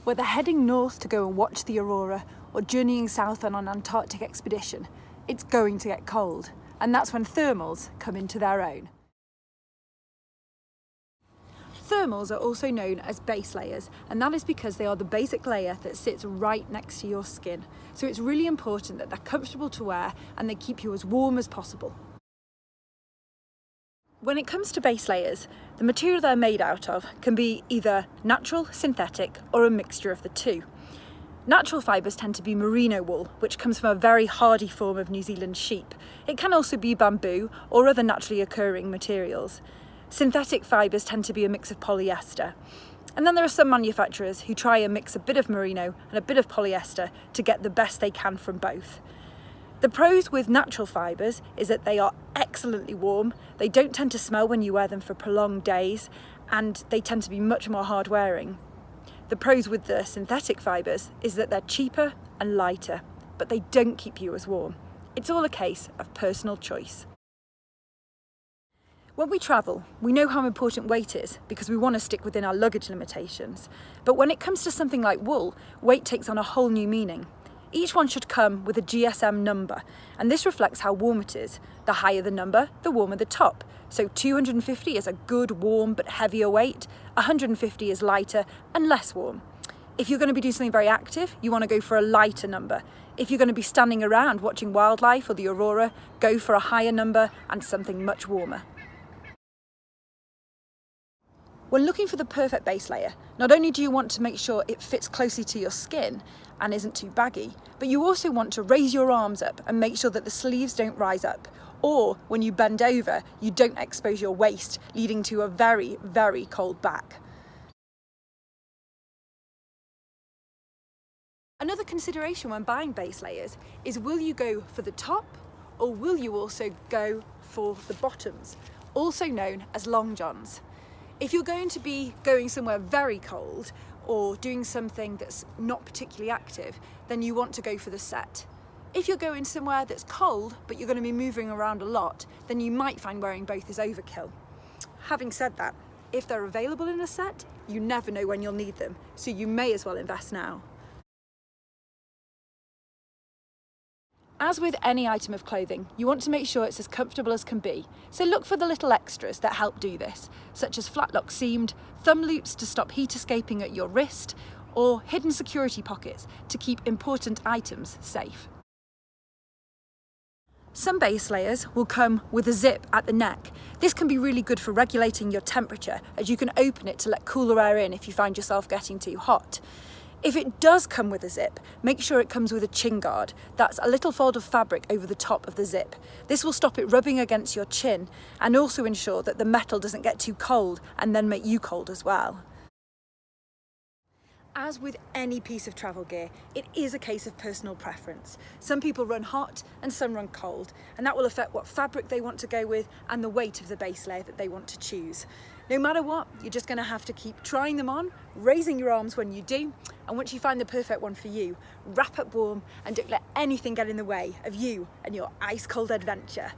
Whether heading north to go and watch the aurora or journeying south on an Antarctic expedition, it's going to get cold, and that's when thermals come into their own. Thermals are also known as base layers, and that is because they are the basic layer that sits right next to your skin. So it's really important that they're comfortable to wear and they keep you as warm as possible. When it comes to base layers, the material they're made out of can be either natural, synthetic, or a mixture of the two. Natural fibres tend to be merino wool, which comes from a very hardy form of New Zealand sheep. It can also be bamboo or other naturally occurring materials. Synthetic fibres tend to be a mix of polyester. And then there are some manufacturers who try and mix a bit of merino and a bit of polyester to get the best they can from both. The pros with natural fibres is that they are excellently warm, they don't tend to smell when you wear them for prolonged days, and they tend to be much more hard wearing. The pros with the synthetic fibres is that they're cheaper and lighter, but they don't keep you as warm. It's all a case of personal choice. When we travel, we know how important weight is because we want to stick within our luggage limitations. But when it comes to something like wool, weight takes on a whole new meaning. Each one should come with a GSM number, and this reflects how warm it is. The higher the number, the warmer the top. So 250 is a good, warm but heavier weight, 150 is lighter and less warm. If you're going to be doing something very active, you want to go for a lighter number. If you're going to be standing around watching wildlife or the aurora, go for a higher number and something much warmer. When looking for the perfect base layer, not only do you want to make sure it fits closely to your skin and isn't too baggy, but you also want to raise your arms up and make sure that the sleeves don't rise up, or when you bend over, you don't expose your waist, leading to a very, very cold back. Another consideration when buying base layers is, will you go for the top or will you also go for the bottoms, also known as long johns? If you're going to be going somewhere very cold or doing something that's not particularly active, then you want to go for the set. If you're going somewhere that's cold, but you're going to be moving around a lot, then you might find wearing both is overkill. Having said that, if they're available in a set, you never know when you'll need them, so you may as well invest now. As with any item of clothing, you want to make sure it's as comfortable as can be, so look for the little extras that help do this, such as flat-lock seamed, thumb loops to stop heat escaping at your wrist, or hidden security pockets to keep important items safe. Some base layers will come with a zip at the neck. This can be really good for regulating your temperature, as you can open it to let cooler air in if you find yourself getting too hot. If it does come with a zip, make sure it comes with a chin guard. That's a little fold of fabric over the top of the zip. This will stop it rubbing against your chin and also ensure that the metal doesn't get too cold and then make you cold as well. As with any piece of travel gear, it is a case of personal preference. Some people run hot and some run cold, and that will affect what fabric they want to go with and the weight of the base layer that they want to choose. No matter what, you're just going to have to keep trying them on, raising your arms when you do, and once you find the perfect one for you, wrap up warm and don't let anything get in the way of you and your ice-cold adventure.